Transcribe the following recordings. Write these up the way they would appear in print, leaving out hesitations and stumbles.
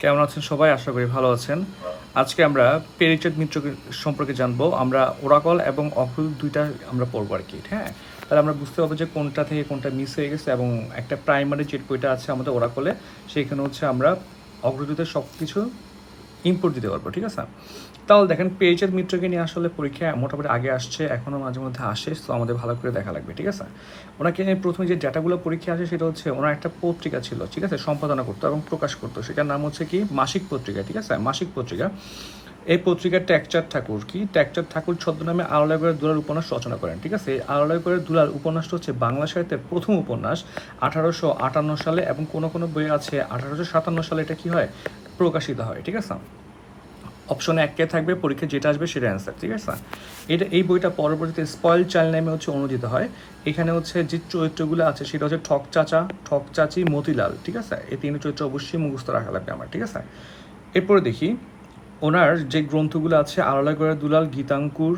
কেমন আছেন সবাই? আশা করি ভালো আছেন। আজকে আমরা পেরিচাঁদ মিত্র সম্পর্কে জানবো। আমরা ওরাকল এবং অক্রুত ২ টা আমরা পড়বো আরকি, হ্যাঁ? তাহলে আমরা বুঝতে পারবো যে কোনটা থেকে কোনটা মিস হয়ে গেছে এবং একটা প্রাইমারি যে বইটা আছে আমাদের ওরাকলে, সেইখানে হচ্ছে আমরা অগ্রদূতের সব কিছু ইম্পোর্ট দিতে পারবো, ঠিক আছে? তাহলে দেখেন পেরিচাঁদ মিত্রকে নিয়ে আসলে পরীক্ষায় মোটামুটি আগে আসছে, এখনও মাঝে মধ্যে আসে, তো আমাদের ভালো করে দেখা লাগবে, ঠিক আছে? ওনাকে নিয়ে প্রথমে যে ডেটাগুলো পরীক্ষায় আসে সেটা হচ্ছে ওনার একটা পত্রিকা ছিল, ঠিক আছে? সম্পাদনা করতো এবং প্রকাশ করতো, সেটার নাম হচ্ছে কি মাসিক পত্রিকা, ঠিক আছে? মাসিক পত্রিকা। এই পত্রিকার টেকচাঁদ ঠাকুর কি টেকচাঁদ ঠাকুর ছদ্মনামে আড়ালেগড়ের দুলার উপন্যাস রচনা করেন, ঠিক আছে? আড়ালেগড়ের দুলার উপন্যাসটা হচ্ছে বাংলা সাহিত্যের প্রথম উপন্যাস 1858 সালে, এবং কোনো কোনো বই আছে 1857 সালে এটা কি হয়, প্রকাশিত হয়, ঠিক আছে? অপশনে একটাই থাকবে, পরীক্ষায় যেটা আসবে সেটা অ্যান্সার, ঠিক আছে? এই বইটা পরবর্তীতে স্পয়েল চাইল্ড নামে হচ্ছে অনুদিত হয়। এখানে হচ্ছে যে চরিত্রগুলো আছে সেটা হচ্ছে ঠক চাচা, ঠক চাচি, মতিলাল, ঠিক আছে? এই 3 চরিত্র অবশ্যই মুখস্থ রাখা লাগবে আমার, ঠিক আছে? এরপরে দেখি ওনার যে গ্রন্থগুলো আছে আড়ালেগড়ের দুলাল, গীতাঙ্কুর,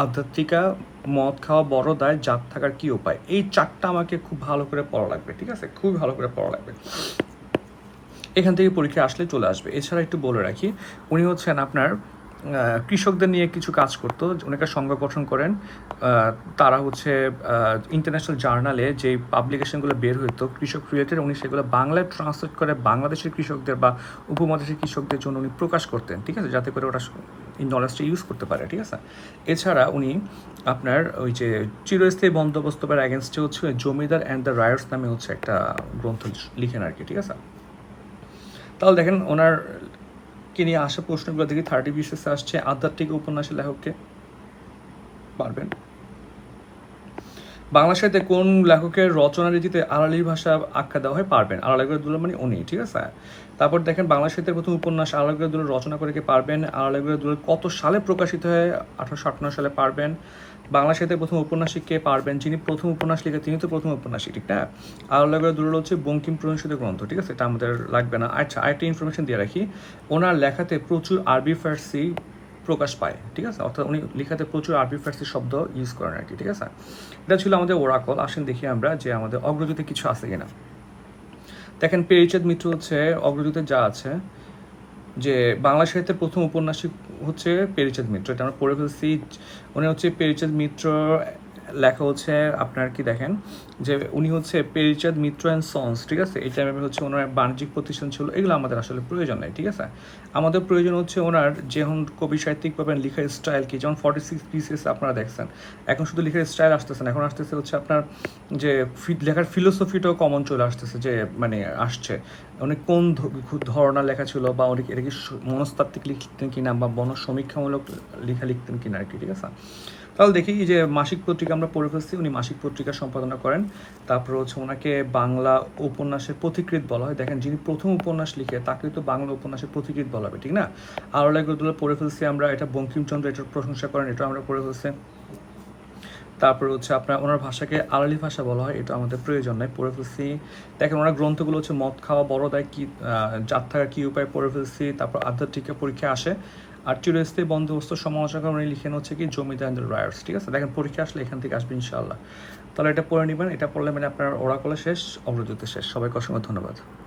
আধ্যাত্মিকা, মদ খাওয়া বড় দায়, জাত থাকার কী উপায়, এই 4টা আমাকে খুব ভালো করে পড়া লাগবে, ঠিক আছে? খুবই ভালো করে পড়া লাগবে। এখান থেকে পরীক্ষা আসলে চলে আসবে। এছাড়া একটু বলে রাখি, উনি হচ্ছেন আপনার কৃষকদের নিয়ে কিছু কাজ করতো, অনেকে সংঘ গঠন করেন। তারা হচ্ছে ইন্টারন্যাশনাল জার্নালে যে পাবলিকেশনগুলো বের হইতো কৃষক রিলেটেড, উনি সেগুলো বাংলায় ট্রান্সলেট করে বাংলাদেশের কৃষকদের বা উপমহাদেশের কৃষকদের জন্য উনি প্রকাশ করতেন, ঠিক আছে? যাতে করে ওরা এই নলেজটা ইউজ করতে পারে, ঠিক আছে? এছাড়া উনি আপনার ওই যে চিরস্থায়ী বন্দোবস্তবের অ্যাগেনস্টে হচ্ছে জমিদার অ্যান্ড দ্য রায়টস নামে হচ্ছে একটা গ্রন্থ লিখেন আর কি, ঠিক আছে? তাহলে দেখেন ওনার কে নিয়ে আসা প্রশ্নগুলো দেখি 30 বিসিএসে আসছে। আধ্যাত্মিক উপন্যাসের লেখককে পারবেন? বাংলা সাহিত্যে কোন লেখকের রচনা রীতিতে আড়ালি ভাষা আখ্যা দেওয়া হয়? পারবেন। আড়ালেগড়ের দুলাল মানে উনি, ঠিক আছে? তারপর দেখেন বাংলা সাহিত্যের প্রথম উপন্যাস আড়ালেগড়ের দুলাল রচনা করে কে? পারবেন। আড়ালেগড়ের দুলাল কত সালে প্রকাশিত হয়? 1858 সালে, পারবেন। বাংলা সাহিত্যের প্রথম উপন্যাসিক কে? পারবেন। যিনি প্রথম উপন্যাস লিখে তিনি তো প্রথম উপন্যাসিক, ঠিক না? আড়ালেগড়ের দুলাল হচ্ছে বঙ্কিম প্রণীত গ্রন্থ, ঠিক আছে? এটা আমাদের লাগবে না। আচ্ছা, আরেকটা ইনফরমেশন দিয়ে রাখি, ওনার লেখাতে প্রচুর আরবি ফার্সি প্রকাশ পায়, ঠিক আছে? অর্থাৎ উনি লেখাতে প্রচুর আরবি ফার্সি শব্দ ইউজ করেন আর কি, ঠিক আছে? এটা ছিল আমাদের ওরাকল। আসেন দেখি আমরা যে আমাদের অগ্রদূতে কিছু আছে কিনা। দেখেন পেরিচাঁদ মিত্র হচ্ছে অগ্রদূতে যা আছে, যে বাংলা সাহিত্যের প্রথম উপন্যাসিক হচ্ছে পেরিচাঁদ মিত্র, এটা আমরা পড়ে ফেলছি। উনি হচ্ছে পেরিচাঁদ মিত্র লেখা হচ্ছে আপনার কি দেখেন যে উনি হচ্ছে পেরিচাঁদ মিত্র অ্যান্ড সন্স, ঠিক আছে? এই টাইমে হচ্ছে ওনার বাণিজ্যিক প্রতিষ্ঠান ছিল। এগুলো আমাদের আসলে প্রয়োজন নেই, ঠিক আছে? আমাদের প্রয়োজন হচ্ছে ওনার যেমন কবি সাহিত্যিক পাবেন লেখার স্টাইল কি, যেমন 46 পিসিএস আপনারা দেখছেন। এখন শুধু লেখার স্টাইল আসতেছে না, এখন আসতেছে হচ্ছে আপনার যে লেখার ফিলোসফিটাও কমন চলে আসতেছে, যে মানে আসছে অনেক কোন ধরনের লেখা ছিল, বা অনেক এটা কি মনস্তাত্ত্বিক লিখতেন কিনা বা সমীক্ষামূলক লেখা লিখতেন কিনা আর কি, ঠিক আছে? তাহলে দেখি যে মাসিক পত্রিকা আমরা পড়ে ফেলছি, উনি মাসিক পত্রিকা সম্পাদনা করেন। তারপর হচ্ছে ওনাকে বাংলা উপন্যাসের পথিকৃৎ বলা হয়। দেখেন যিনি প্রথম উপন্যাস লিখে তাকে তো বাংলা উপন্যাসের পথিকৃৎ বলা হবে, ঠিক না? আড়ালেগড় পড়ে ফেলছি আমরা, এটা বঙ্কিমচন্দ্র এটার প্রশংসা করেন, এটা আমরা পড়ে ফেলছি। তারপর হচ্ছে আপনার ওনার ভাষাকে আড়ালি ভাষা বলা হয়, এটা আমাদের প্রয়োজন নাই, পড়ে ফেলছি। দেখেন ওনার গ্রন্থগুলো হচ্ছে মদ খাওয়া বড় দায়, কি জাত থাকার কী উপায়, পড়ে ফেলছি। তারপর আধ্যাত্মিক পরীক্ষা আসে। আর চিরস্থায়ী বন্দোবস্ত সমালোচনা উনি লিখেন হচ্ছে কি জমিদার অ্যান্ড দ্য রায়টস, ঠিক আছে? দেখেন পরীক্ষা আসলে এখান থেকে আসবে ইনশাআল্লাহ। তাহলে এটা পড়ে নেবেন, এটা পড়লে মানে আপনার ওরাকলে শেষ, অগ্রদূতে শেষ। সবাইকে অসংখ্য ধন্যবাদ।